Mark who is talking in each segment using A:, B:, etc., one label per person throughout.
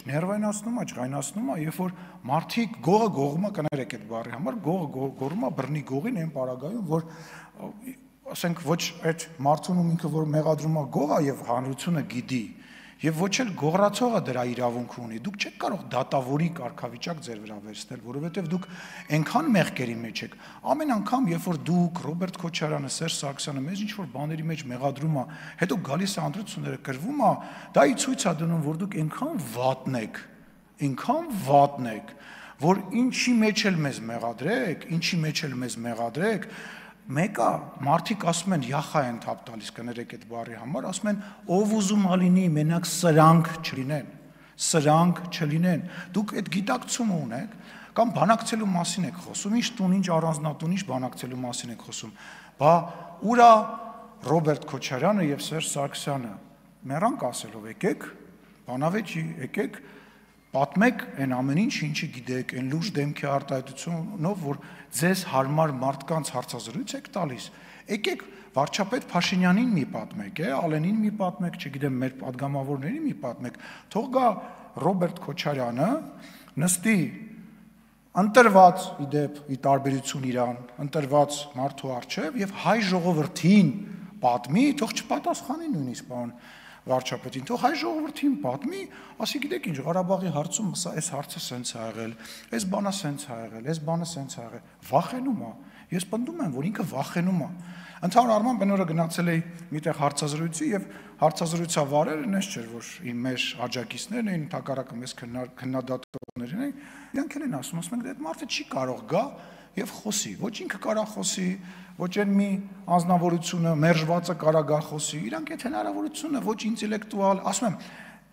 A: ներվայնացնում է, ջղայնացնում է, երբ որ մարդիկ գողը գողում է, կներեք այդ բառի համար, գողը գողում է բռնի գողին այն պարագայում, որ ասենք ոչ այդ մարդուն ում ինքը որ մեղադրում է գող է եւ հանրությունը գիտի, եւ ոչ էլ գողրացողը դրա իրավունք ունի, դուք չեք կարող դատավորի կարգավիճակ ձեր վրա վերցնել, որովհետեւ դուք այնքան մեղքերի մեջ եք, ամեն անգամ երբ որ դուք Ռոբերտ Քոչարյանը, Սերժ Սարգսյանը մեզ ինչ որ բաների մեջ մեղադրում է, հետո գալիս է ընտրությունները կրվում է, դա ի ցույց է դնում, որ դուք այնքան վատն եք, որ ինչի մեջ էլ մեզ մեղադրեք, մեկը մարդիկ ասում են յախա են թափ տալիս կներեք այդ բառի համար, ասում են ով ուզում ալինի, մենակ սրանք չլինեն, դուք այդ գիտակցումը ունեք, կամ բանակցելու մասին եք խոսում, ինչ տուն, ինչ առանձնատուն, ինչ բանակցելու մասին եք խոսում, բա ուրա Ռոբերտ Քոչարյանը եւ Սերժ Սարգսյանը մեռանք ասելով եկեք, բանավեճի եկեք, պատմեք այն ամեն ինչի գիտեք, այն լուրջ դեմքի արտահայտությունով, որ ձեզ հարմար մարդկանց հարցազրույց եք տալիս, եկեք վարչապետ Փաշինյանին մի պատմեք, Ալենին մի պատմեք, չգիտեմ, մեր падգամավորներին մի պատմեք, թող գա Ռոբերտ Քոչարյանը, նստի ընտրված իդեպ ի տարբերություն իրան, ընտրված մարդու առջև եւ հայ ժողովրդին պատմի, թող չպատասխանի նույնիսկ բան վարչապետին, թող հայ ժողովրդին պատմի, ասի գիտեք ինչ, Ղարաբաղի հարցում այս հարցը սենց է եղել, այս բանը սենց է եղել, այս բանը սենց է եղել, վախենում է, ես պնդում եմ, որ ինքը վախենում է, ընդհանուր առմամբ այն օրը գնացել էի միտեղ հարցազրույցի եւ հարցազրույցավարերը նես չէր, որ մեր աջակիցներն էին, հակառակը մեզ քննադատողներն էին, իրանք են ասում ենք, այդ մարդը չի կարող գա եւ խոսի, ոչ ինքը կարող խոսի, ոչ այն մի անձնավորությունը մերժվածը կարող գա խոսի, իրանք այդ հնարավորությունը ոչ ինտելեկտուալ, ասում եմ,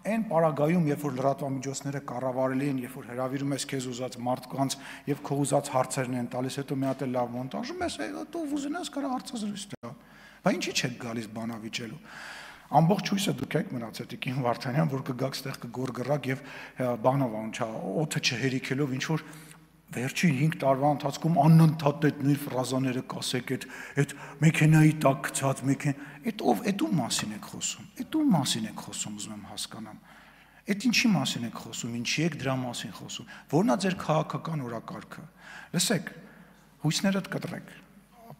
A: այն պարագայում, երբ որ լրատվամիջոցները կառավարելի են, երբ որ հրավիրում ես քեզ ուզած մարդկանց եւ քո ուզած հարցերն են տալիս, հետո մի հատ էլ լավ մոնտաժում ես, հետո ուզենաս կարող հարցազրույց տա։ Բա ինչի՞ չեք գալիս բանավիճելու։ Ամբողջ հույսը դուք եք մնացել Տիկին Վարդանյան, որ կգաք ստեղ կգորգռակ եւ բանով անչա, օդը չհերիքելով ինչ որ վերջին 5 տարվա ընթացքում անընդհատ այդ նույն ֆրազաները կասեք, այդ մեքենայի տակ գցած այդ ում մասին եք խոսում, ուզում եմ հասկանամ։ Այդ ինչի մասին եք խոսում, ինչի եք դրա մասին խոսում, որն է ձեր քաղաքական օրակարգը։ Լսեք, հույսներդ կտրեք։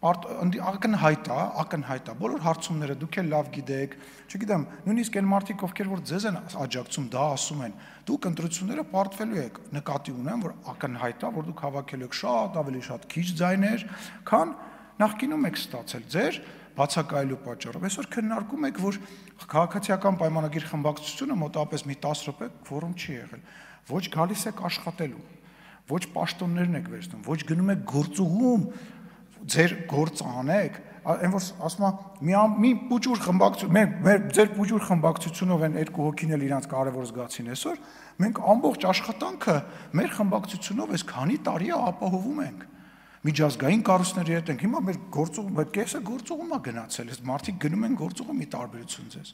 A: Ակնհայտ է, բոլոր հարցումները դուք էլ լավ գիտեք, չգիտեմ, նույնիսկ այն մարդիկ, ովքեր որ ձեզ են աջակցում, դա ասում են, դուք ընտրությունները պարտվելու եք, նկատի ունեմ, որ ակնհայտ է, որ դուք հավաքելու եք շատ ավելի շատ քիչ ձայներ, քան նախկինում եք ստացել ձեր բացակայելու պատճառով։ Այսօր քննարկում եք, որ քաղաքացիական պայմանագիր խմբակցությունը մոտավորապես մի 10 րոպե քվորում չի եղել, ոչ գալիս եք աշխատելու, ոչ պաշտոններն եք վերցնում, ոչ գնում եք գործուղում ձեր գործ անեք, այն որ ասում է մի պուճուր խմբակցություն, ձեր պուճուր խմբակցությունով են երկու հոգին էլ իրանց կարևոր զգացին այսօր, մենք ամբողջ աշխատանքը մեր խմբակցությունով այս քանի տարի է ապահովում ենք։ Միջազգային կառույցների հետ ենք, հիմա մեր գործուղում, կեսը գործուղում է գնացել, այս մարդիկ գնում են գործուղում մի տարբերություն ձեզ։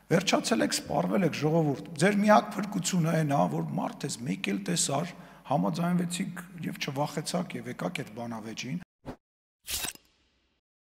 A: Վերջացել եք, սպառվել եք ժողովուրդ, ձեր միակ փրկությունը այն է, որ մարդ ես մեկ էլ տեսար, համաձայնվեցիք եւ չվախեցաք եւ եկաք այդ բանավեճին,